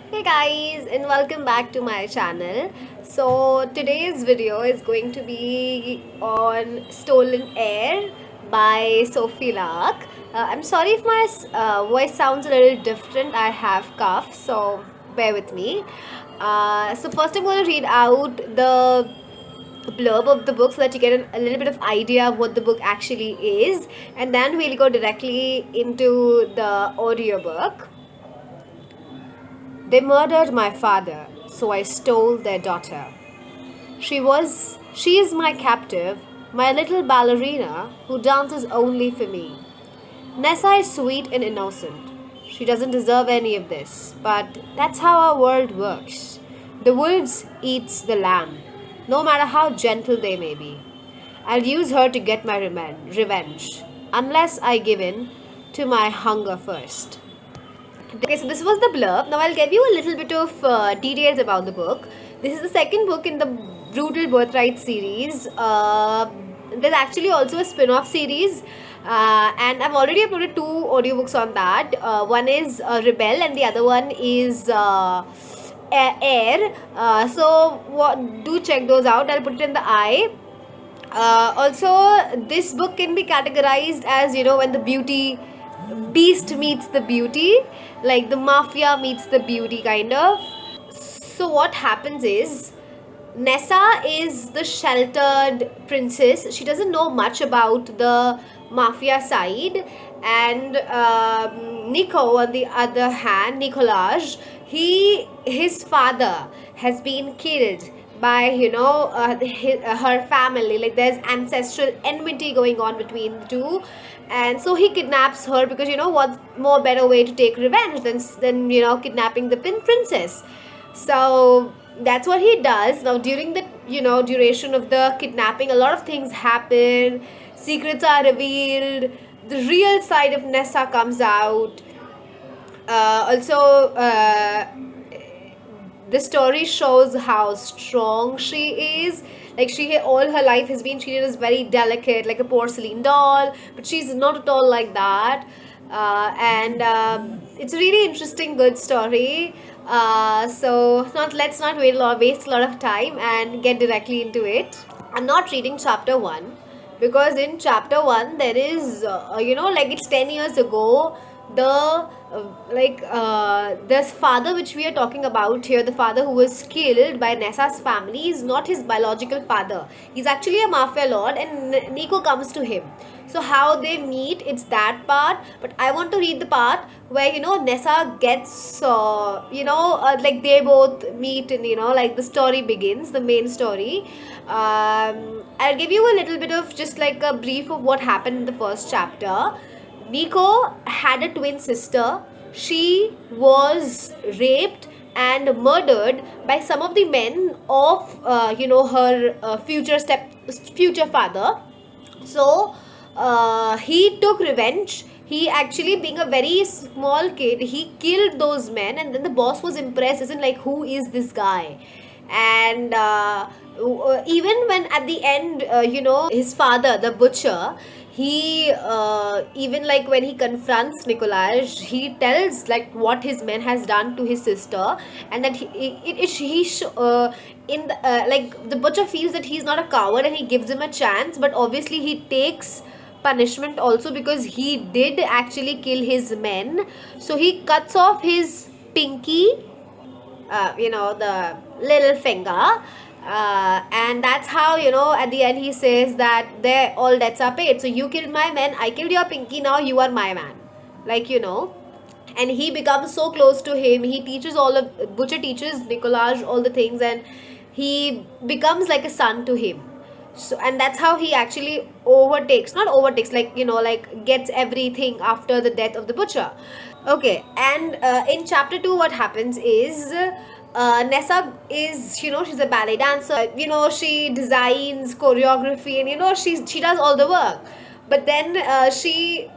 Hey guys, and welcome back to my channel. So today's video is going to be on Stolen Air by Sophie Lark. I'm sorry if my voice sounds a little different. I have cough, so bear with me. So first I'm going to read out the blurb of the book so that you get a little bit of idea of what the book actually is, and then we'll go directly into the audiobook. They murdered my father, so I stole their daughter. She is my captive, my little ballerina who dances only for me. Nessa is sweet and innocent. She doesn't deserve any of this, but that's how our world works. The wolves eats the lamb, no matter how gentle they may be. I'll use her to get my revenge, unless I give in to my hunger first. Okay, so this was the blurb. Now I'll give you a little bit of details about the book. This is the second book in the Brutal Birthright series. There's actually also a spin-off series, and I've already uploaded two audiobooks on that. One is Rebel, and the other one is Heir. Do check those out. I'll put it in the eye. Also, this book can be categorized as, when the beauty beast meets the beauty, like the mafia meets the beauty, kind of. So what happens is, Nessa is the sheltered princess. She doesn't know much about the mafia side, and Nico, on the other hand, Nicolaj, his father has been killed by her family. Like, there's ancestral enmity going on between the two, and so he kidnaps her because what more better way to take revenge than kidnapping the princess. So that's what he does. Now during the duration of the kidnapping, a lot of things happen, secrets are revealed, the real side of Nessa comes out. Also, the story shows how strong she is. Like, she all her life has been treated as very delicate, like a porcelain doll, but she's not at all like that. And It's a really interesting, good story. So not let's not waste a lot of time and get directly into it. I'm not reading chapter 1 because in chapter 1 there is like, it's 10 years ago. The father which we are talking about here, the father who was killed by Nessa's family, is not his biological father. He's actually a mafia lord, and Nico comes to him. So how they meet, it's that part. But I want to read the part where Nessa gets like, they both meet, and like, the story begins, the main story. I'll give you a little bit of just like a brief of what happened in the first chapter. Nico had a twin sister. She was raped and murdered by some of the men of her future father. So he took revenge. He actually, being a very small kid, he killed those men, and then the boss was impressed. Isn't like, who is this guy? And even when at the end, his father, the butcher, he even like when he confronts Nicolaj, he tells like what his men has done to his sister, and that in the, like, the butcher feels that he's not a coward and he gives him a chance, but obviously he takes punishment also because he did actually kill his men. So he cuts off his pinky, the little finger. And that's how, at the end he says that they all debts are paid. So you killed my man, I killed your pinky, now you are my man. Like, and he becomes so close to him. He teaches Butcher teaches Nicolaj all the things, and he becomes like a son to him. So, and that's how he actually not overtakes, like, like, gets everything after the death of the butcher. Okay, and in chapter 2, what happens is, Nessa is, she's a ballet dancer. She designs choreography, and she does all the work. But then she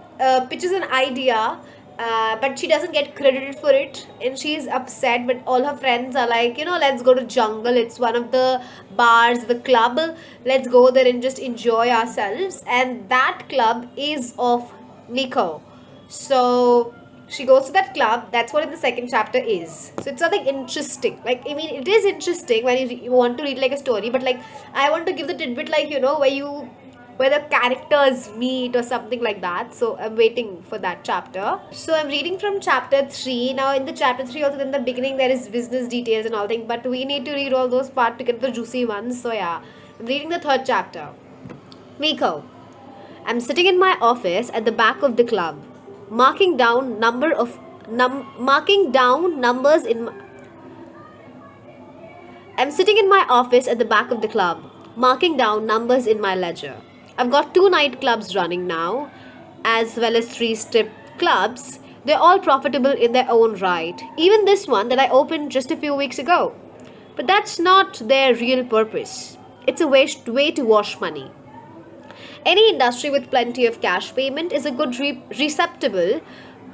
pitches an idea, but she doesn't get credited for it, and she's upset. But all her friends are like, let's go to jungle. It's one of the bars, the club. Let's go there and just enjoy ourselves. And that club is of Nico. So She goes to that club. That's what in the second chapter is. So it's something interesting. Like, I mean, it is interesting when you want to read like a story, but like I want to give the tidbit, like, where the characters meet or something like that. So I'm waiting for that chapter. So I'm reading from chapter 3. Now in the chapter 3 also, in the beginning there is business details and all things, but we need to read all those parts to get the juicy ones. So yeah, I'm reading the third chapter. Miko. I'm sitting in my office at the back of the club, marking down numbers in my, I'm sitting in my office at the back of the club, marking down numbers in my ledger. I've got 2 nightclubs running now, as well as 3 strip clubs. They're all profitable in their own right. Even this one that I opened just a few weeks ago. But that's not their real purpose. It's a way to wash money. Any industry with plenty of cash payment is a good receptacle.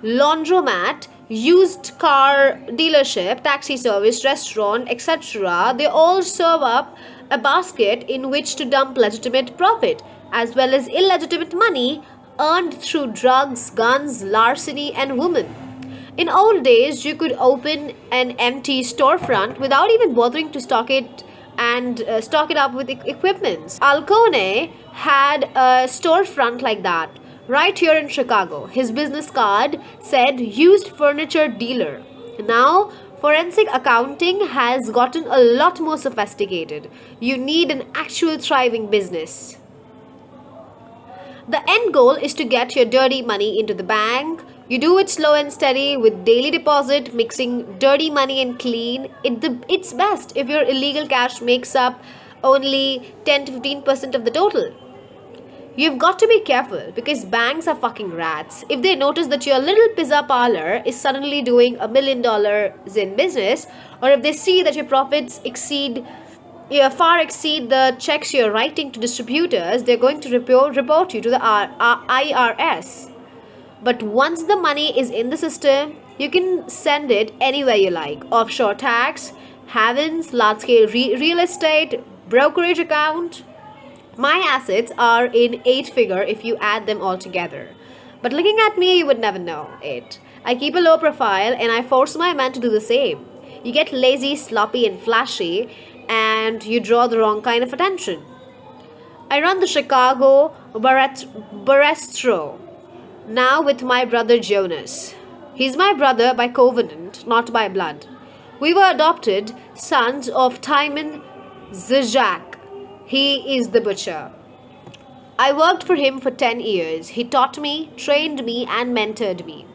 Laundromat, used car dealership, taxi service, restaurant, etc. They all serve up a basket in which to dump legitimate profit as well as illegitimate money earned through drugs, guns, larceny, and women. In old days, you could open an empty storefront without even bothering to stock it up with equipments. Alcone had a storefront like that right here in Chicago. His business card said used furniture dealer. Now, forensic accounting has gotten a lot more sophisticated. You need an actual thriving business. The end goal is to get your dirty money into the bank. You do it slow and steady with daily deposit, mixing dirty money and clean. It's best if your illegal cash makes up only 10 to 15% of the total. You've got to be careful because banks are fucking rats. If they notice that your little pizza parlor is suddenly doing $1 million in business, or if they see that your profits far exceed the checks you're writing to distributors, they're going to report you to the IRS. But once the money is in the system, you can send it anywhere you like. Offshore tax, havens, large-scale real estate, brokerage account. My assets are in 8-figure if you add them all together. But looking at me, you would never know it. I keep a low profile and I force my men to do the same. You get lazy, sloppy, and flashy, and you draw the wrong kind of attention. I run the Chicago Barrestro now with my brother Jonas. He's my brother by covenant, not by blood. We were adopted sons of Timon Zizak. He is the butcher. I worked for him for 10 years. He taught me, trained me, and mentored me.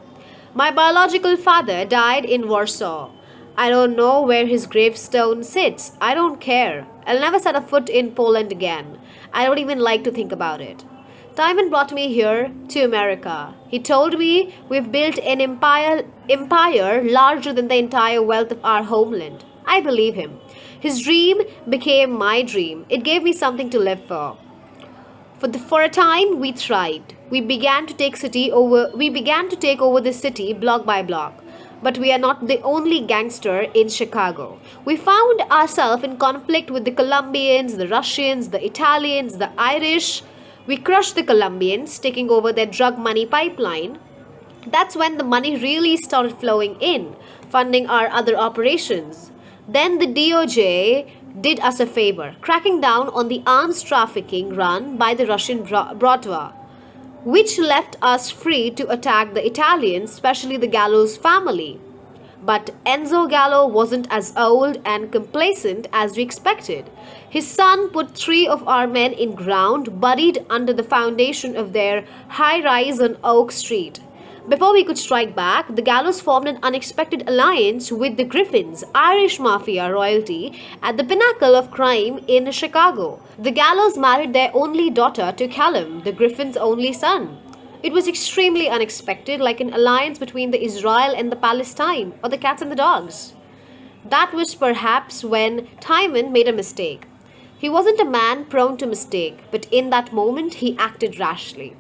My biological father died in Warsaw. I don't know where his gravestone sits. I don't care. I'll never set a foot in Poland again. I don't even like to think about it. Timon brought me here to America. He told me we've built an empire larger than the entire wealth of our homeland. I believe him. His dream became my dream. It gave me something to live for. For a time, we thrived. We began to take over the city block by block. But we are not the only gangster in Chicago. We found ourselves in conflict with the Colombians, the Russians, the Italians, the Irish. We crushed the Colombians, taking over their drug money pipeline. That's when the money really started flowing in, funding our other operations. Then the DOJ did us a favor, cracking down on the arms trafficking run by the Russian Bratva, which left us free to attack the Italians, especially the Gallo's family. But Enzo Gallo wasn't as old and complacent as we expected. His son put 3 of our men in ground, buried under the foundation of their high-rise on Oak Street. Before we could strike back, the Gallos formed an unexpected alliance with the Griffins, Irish mafia royalty, at the pinnacle of crime in Chicago. The Gallos married their only daughter to Callum, the Griffins' only son. It was extremely unexpected, like an alliance between the Israel and the Palestine, or the cats and the dogs. That was perhaps when Timon made a mistake. He wasn't a man prone to mistake, but in that moment he acted rashly.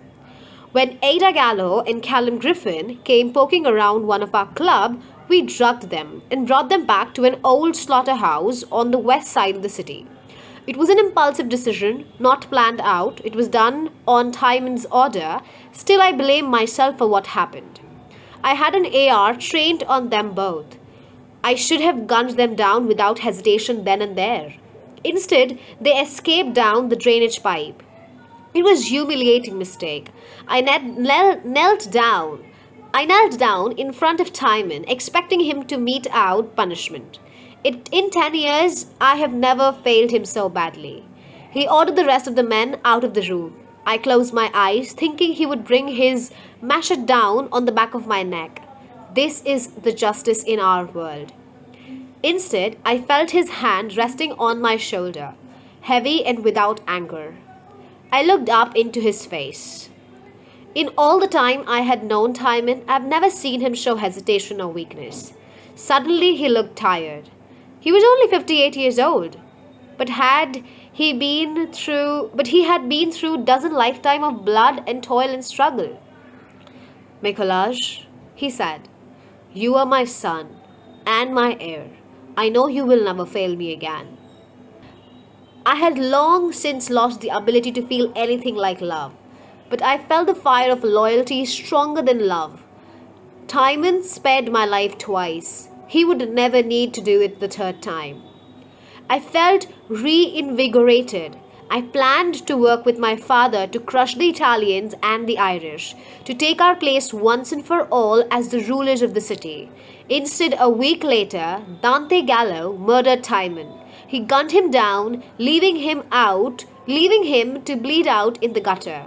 When Ada Gallo and Callum Griffin came poking around one of our club, we drugged them and brought them back to an old slaughterhouse on the west side of the city. It was an impulsive decision, not planned out. It was done on Timon's order. Still, I blame myself for what happened. I had an AR trained on them both. I should have gunned them down without hesitation then and there. Instead, they escaped down the drainage pipe. It was humiliating mistake. Knelt down. I knelt down in front of Timon, expecting him to mete out punishment. In 10 years, I have never failed him so badly. He ordered the rest of the men out of the room. I closed my eyes, thinking he would bring his machete down on the back of my neck. This is the justice in our world. Instead, I felt his hand resting on my shoulder, heavy and without anger. I looked up into his face. In all the time I had known Timon, I've never seen him show hesitation or weakness. Suddenly he looked tired. He was only 58 years old, but he had been through dozen lifetime of blood and toil and struggle. Mikolaj, he said, you are my son and my heir. I know you will never fail me again. I had long since lost the ability to feel anything like love, but I felt the fire of loyalty stronger than love. Timon spared my life twice. He would never need to do it the third time. I felt reinvigorated. I planned to work with my father to crush the Italians and the Irish, to take our place once and for all as the rulers of the city. Instead, a week later, Dante Gallo murdered Timon. He gunned him down, leaving him to bleed out in the gutter.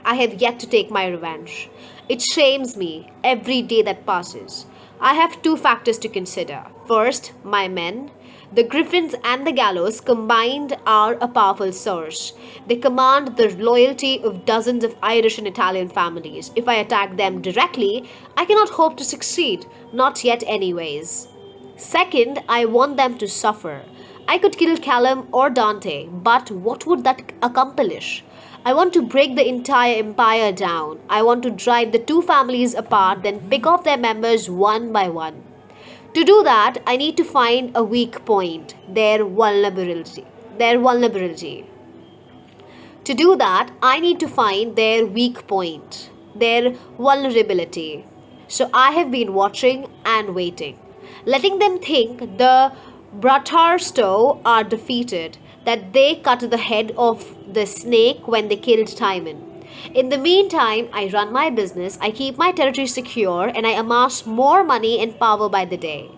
I have yet to take my revenge. It shames me every day that passes. I have two factors to consider. First, my men. The Griffins and the Gallows combined are a powerful source. They command the loyalty of dozens of Irish and Italian families. If I attack them directly, I cannot hope to succeed. Not yet anyways. Second, I want them to suffer. I could kill Callum or Dante, but what would that accomplish? I want to break the entire empire down. I want to drive the two families apart, then pick off their members one by one. To do that, I need to find a weak point, their vulnerability. To do that, I need to find their weak point, their vulnerability. So I have been watching and waiting, letting them think the Bratarsto are defeated, that they cut the head of the snake when they killed Timon. In the meantime, I run my business, I keep my territory secure, and I amass more money and power by the day.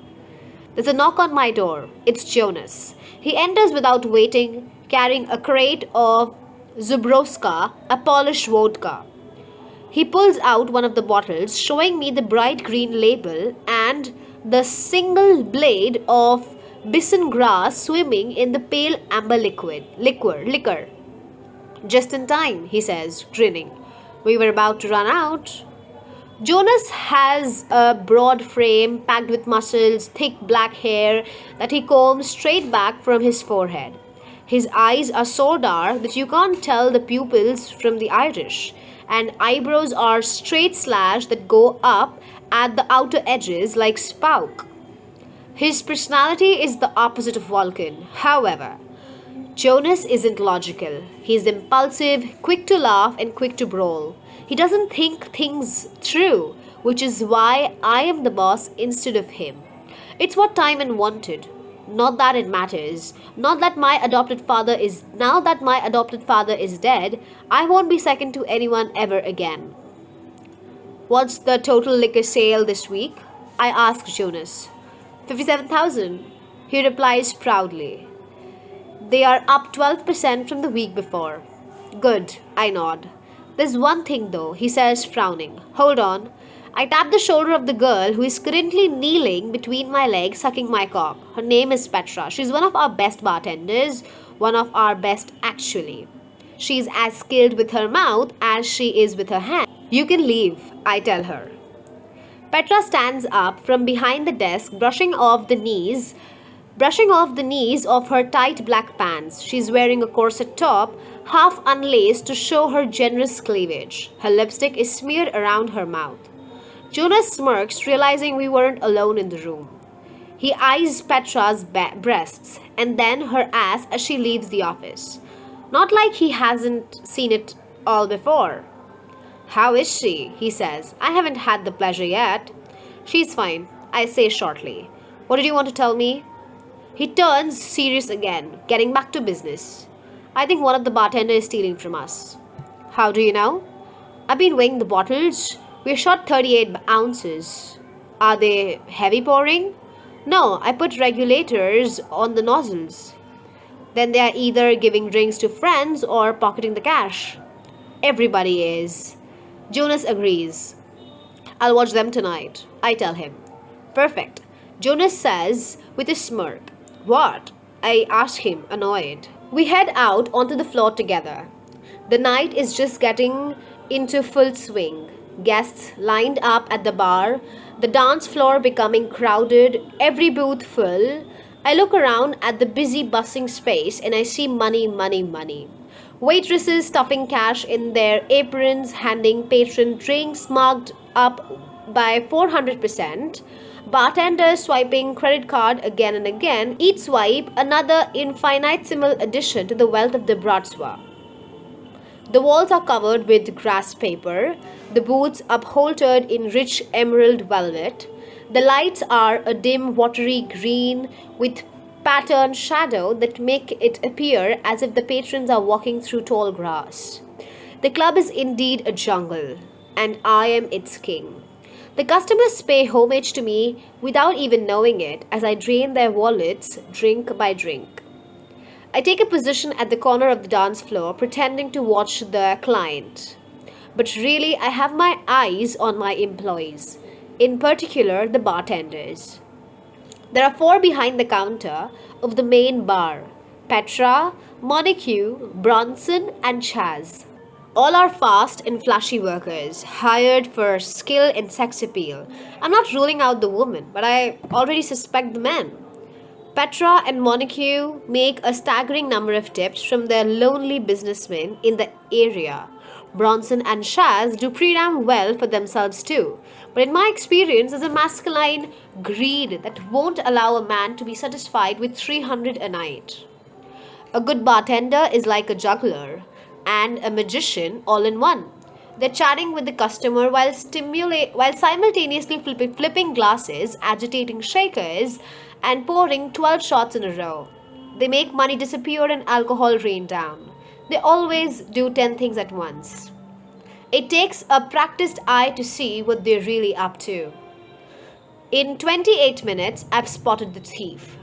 There's a knock on my door. It's Jonas. He enters without waiting, carrying a crate of Zubrovska, a Polish vodka. He pulls out one of the bottles, showing me the bright green label and the single blade of bison grass swimming in the pale amber liquor. Just in time, he says, grinning. We were about to run out. Jonas has a broad frame packed with muscles, thick black hair that he combs straight back from his forehead. His eyes are so dark that you can't tell the pupils from the Irish, and eyebrows are straight slashed that go up at the outer edges like spout. His personality is the opposite of Vulcan. However, Jonas isn't logical. He's impulsive, quick to laugh, and quick to brawl. He doesn't think things through, which is why I am the boss instead of him. It's what Timon wanted. Not that it matters. Now that my adopted father is dead, I won't be second to anyone ever again. What's the total liquor sale this week? I ask Jonas. 57,000. He replies proudly. They are up 12% from the week before. Good, I nod. There's one thing though, he says, frowning. Hold on. I tap the shoulder of the girl who is currently kneeling between my legs, sucking my cock. Her name is Petra. She's one of our best bartenders. One of our best, actually. She's as skilled with her mouth as she is with her hand. You can leave, I tell her. Petra stands up from behind the desk, brushing off the knees of her tight black pants. She's wearing a corset top, half unlaced to show her generous cleavage. Her lipstick is smeared around her mouth. Jonas smirks, realizing we weren't alone in the room. He eyes Petra's breasts and then her ass as she leaves the office. Not like he hasn't seen it all before. How is she? He says. I haven't had the pleasure yet. She's fine, I say shortly. What did you want to tell me? He turns serious again, getting back to business. I think one of the bartenders is stealing from us. How do you know? I've been weighing the bottles. We're short 38 ounces. Are they heavy pouring? No, I put regulators on the nozzles. Then they are either giving drinks to friends or pocketing the cash. Everybody is. Jonas agrees. I'll watch them tonight, I tell him. Perfect. Jonas says with a smirk. What? I ask him, annoyed. We head out onto the floor together. The night is just getting into full swing. Guests lined up at the bar, the dance floor becoming crowded, every booth full. I look around at the busy, bustling space and I see money, money, money. Waitresses stuffing cash in their aprons, handing patron drinks marked up by 400%. Bartenders swiping credit card again and again, each swipe another infinitesimal addition to the wealth of the Bratswa. The walls are covered with grass paper, the booths upholstered in rich emerald velvet. The lights are a dim watery green with patterned shadow that make it appear as if the patrons are walking through tall grass. The club is indeed a jungle, and I am its king. The customers pay homage to me without even knowing it as I drain their wallets drink by drink. I take a position at the corner of the dance floor, pretending to watch the client. But really, I have my eyes on my employees, in particular the bartenders. There are four behind the counter of the main bar: Petra, Monique, Bronson, and Chaz. All are fast and flashy workers, hired for skill and sex appeal. I'm not ruling out the woman, but I already suspect the men. Petra and Monique make a staggering number of tips from their lonely businessmen in the area. Bronson and Shaz do pretty damn well for themselves too, but in my experience, there's a masculine greed that won't allow a man to be satisfied with 300 a night. A good bartender is like a juggler and a magician all in one. They're chatting with the customer while simultaneously flipping glasses, agitating shakers, and pouring 12 shots in a row. They make money disappear and alcohol rain down. They always do 10 things at once. It takes a practiced eye to see what they're really up to. In 28 minutes, I've spotted the thief.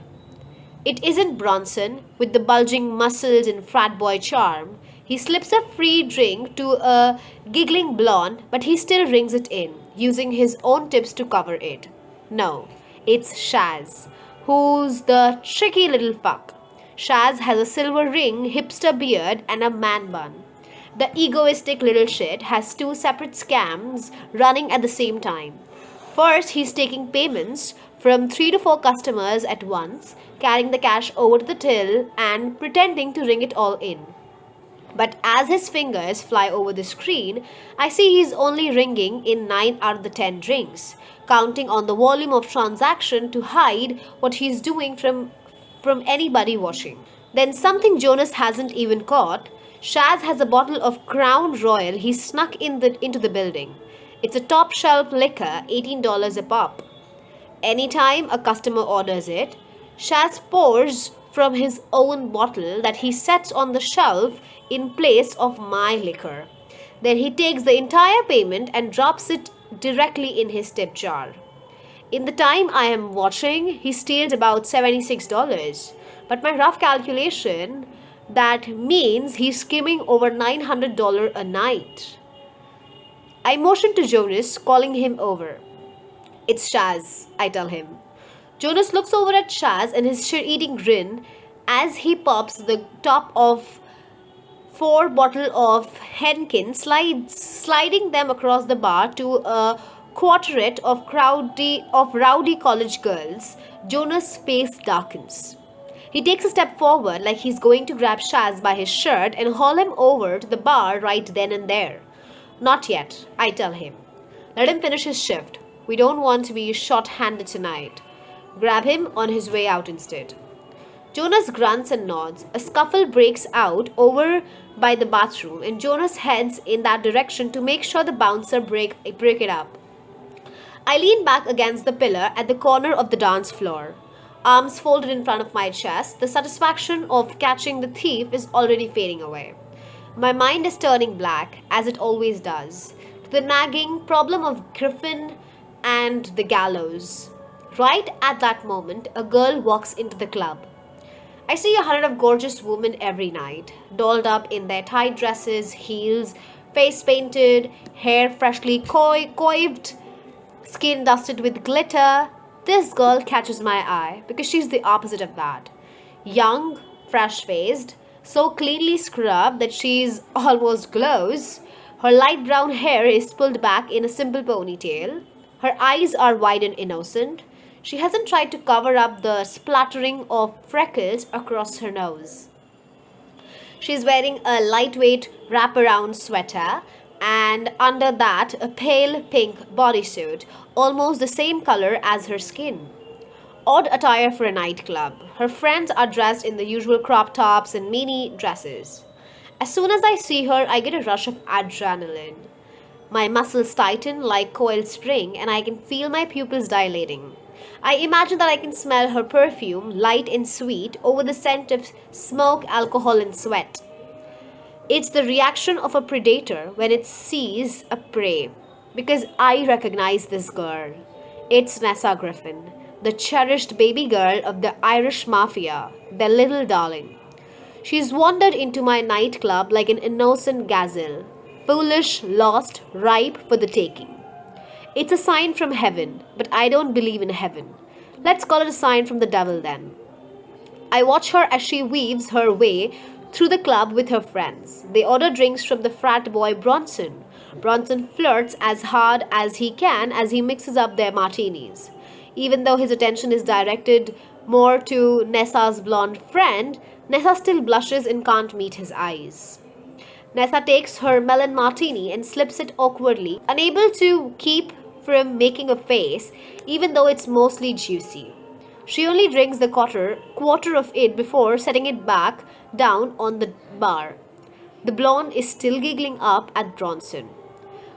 It isn't Bronson with the bulging muscles and frat boy charm. He slips a free drink to a giggling blonde, but he still rings it in, using his own tips to cover it. No, it's Shaz, who's the tricky little fuck. Shaz has a silver ring, hipster beard, and a man bun. The egoistic little shit has two separate scams running at the same time. First, he's taking payments from 3 to 4 customers at once, carrying the cash over to the till and pretending to ring it all in. But as his fingers fly over the screen, I see he's only ringing in 9 out of the 10 drinks, counting on the volume of transaction to hide what he's doing from anybody watching. Then something Jonas hasn't even caught. Shaz has a bottle of Crown Royal he snuck into the building. It's a top shelf liquor, $18 a pop. Anytime a customer orders it, Shaz pours from his own bottle that he sets on the shelf in place of my liquor. Then he takes the entire payment and drops it directly in his tip jar. In the time I am watching, he steals about $76. But my rough calculation, that means he's skimming over $900 a night. I motion to Jonas, calling him over. It's Shaz, I tell him. Jonas looks over at Shaz and his shit-eating grin as he pops the top of 4 bottles of Henkin, sliding them across the bar to a quartet of rowdy college girls. Jonas' face darkens. He takes a step forward like he's going to grab Shaz by his shirt and haul him over to the bar right then and there. Not yet, I tell him. Let him finish his shift. We don't want to be short-handed tonight. Grab him on his way out instead. Jonas grunts and nods. A scuffle breaks out over by the bathroom, and Jonas heads in that direction to make sure the bouncer break it up. I lean back against the pillar at the corner of the dance floor, arms folded in front of my chest. The satisfaction of catching the thief is already fading away. My mind is turning black, as it always does, to the nagging problem of Griffin and the gallows. Right at that moment, a girl walks into the club. I see 100 of gorgeous women every night, dolled up in their tight dresses, heels, face painted, hair freshly coiffed, skin dusted with glitter. This girl catches my eye because she's the opposite of that. Young, fresh faced, so cleanly scrubbed that she's almost glows. Her light brown hair is pulled back in a simple ponytail. Her eyes are wide and innocent. She hasn't tried to cover up the splattering of freckles across her nose. She's wearing a lightweight wraparound sweater and under that a pale pink bodysuit, almost the same color as her skin. Odd attire for a nightclub. Her friends are dressed in the usual crop tops and mini dresses. As soon as I see her, I get a rush of adrenaline. My muscles tighten like coiled spring, and I can feel my pupils dilating. I imagine that I can smell her perfume, light and sweet, over the scent of smoke, alcohol, and sweat. It's the reaction of a predator when it sees a prey. Because I recognize this girl. It's Nessa Griffin, the cherished baby girl of the Irish mafia, the little darling. She's wandered into my nightclub like an innocent gazelle, foolish, lost, ripe for the taking. It's a sign from heaven, but I don't believe in heaven. Let's call it a sign from the devil then. I watch her as she weaves her way through the club with her friends. They order drinks from the frat boy Bronson. Bronson flirts as hard as he can as he mixes up their martinis. Even though his attention is directed more to Nessa's blonde friend, Nessa still blushes and can't meet his eyes. Nessa takes her melon martini and slips it awkwardly, unable to keep from making a face, even though it's mostly juicy. She only drinks the quarter of it before setting it back down on the bar. The blonde is still giggling up at Bronson.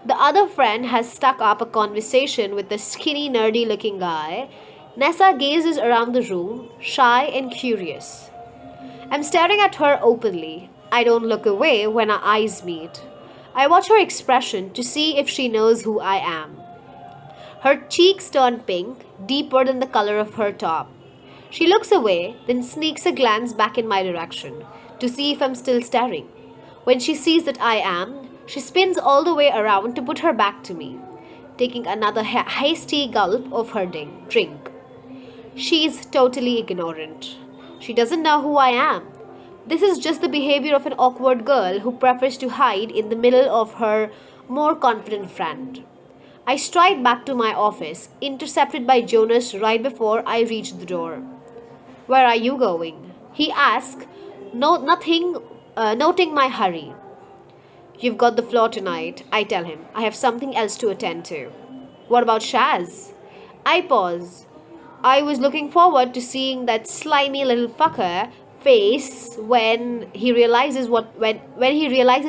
The other friend has stuck up a conversation with the skinny, nerdy looking guy. Nessa gazes around the room, shy and curious. I'm staring at her openly. I don't look away when our eyes meet. I watch her expression to see if she knows who I am. Her cheeks turn pink, deeper than the color of her top. She looks away, then sneaks a glance back in my direction to see if I'm still staring. When she sees that I am, she spins all the way around to put her back to me, taking another hasty gulp of her drink. She's totally ignorant. She doesn't know who I am. This is just the behavior of an awkward girl who prefers to hide in the middle of her more confident friend. I stride back to my office, intercepted by Jonas right before I reach the door. "Where are you going?" he asks, noting my hurry. "You've got the floor tonight," I tell him. "I have something else to attend to." "What about Shaz?" I pause. I was looking forward to seeing that slimy little fucker face when he realizes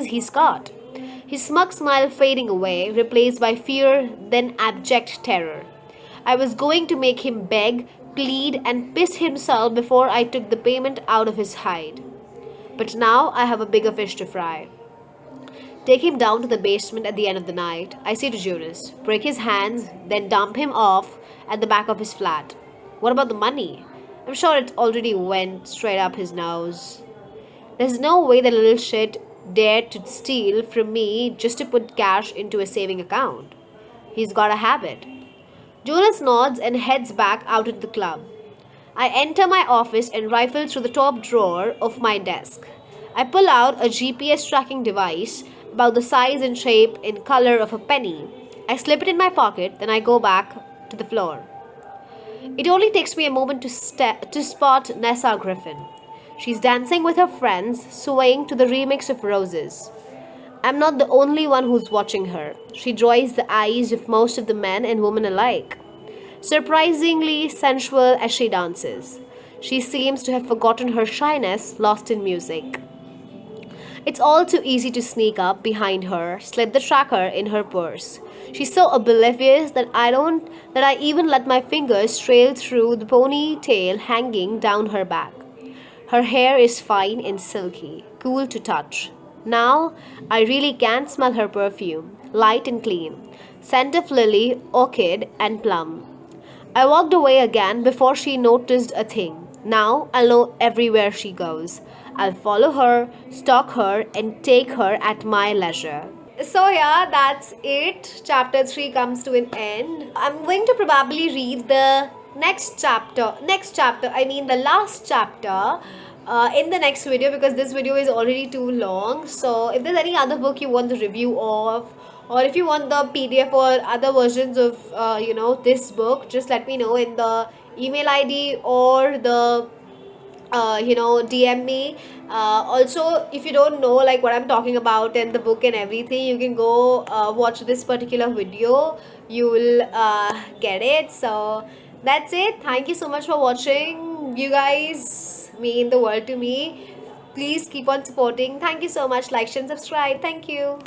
he's caught. His smug smile fading away, replaced by fear, then abject terror. I was going to make him beg, plead, and piss himself before I took the payment out of his hide. But now I have a bigger fish to fry. Take him down to the basement at the end of the night, I say to Jonas. Break his hands, then dump him off at the back of his flat. What about the money? I'm sure it already went straight up his nose. There's no way that little shit dared to steal from me just to put cash into a saving account. He's got a habit. Jonas nods and heads back out into the club. I enter my office and rifle through the top drawer of my desk. I pull out a GPS tracking device about the size and shape and color of a penny. I slip it in my pocket, then I go back to the floor. It only takes me a moment to spot Nessa Griffin. She's dancing with her friends, swaying to the remix of Roses. I'm not the only one who's watching her. She draws the eyes of most of the men and women alike. Surprisingly sensual as she dances. She seems to have forgotten her shyness, lost in music. It's all too easy to sneak up behind her, slip the tracker in her purse. She's so oblivious that I even let my fingers trail through the ponytail hanging down her back. Her hair is fine and silky, cool to touch. Now I really can smell her perfume, light and clean, scent of lily, orchid, and plum. I walked away again before she noticed a thing. Now I'll know everywhere she goes. I'll follow her, stalk her, and take her at my leisure. So yeah, that's it. Chapter 3 comes to an end. I'm going to probably read the I mean the last chapter in the next video, because this video is already too long. So if there's any other book you want the review of, or if you want the PDF or other versions of this book, just let me know in the email ID or the DM me. Also, if you don't know like what I'm talking about and the book and everything, you can go watch this particular video. You will get it. So that's it. Thank you so much for watching. You guys mean the world to me. Please keep on supporting. Thank you so much. Like, share, and subscribe. Thank you.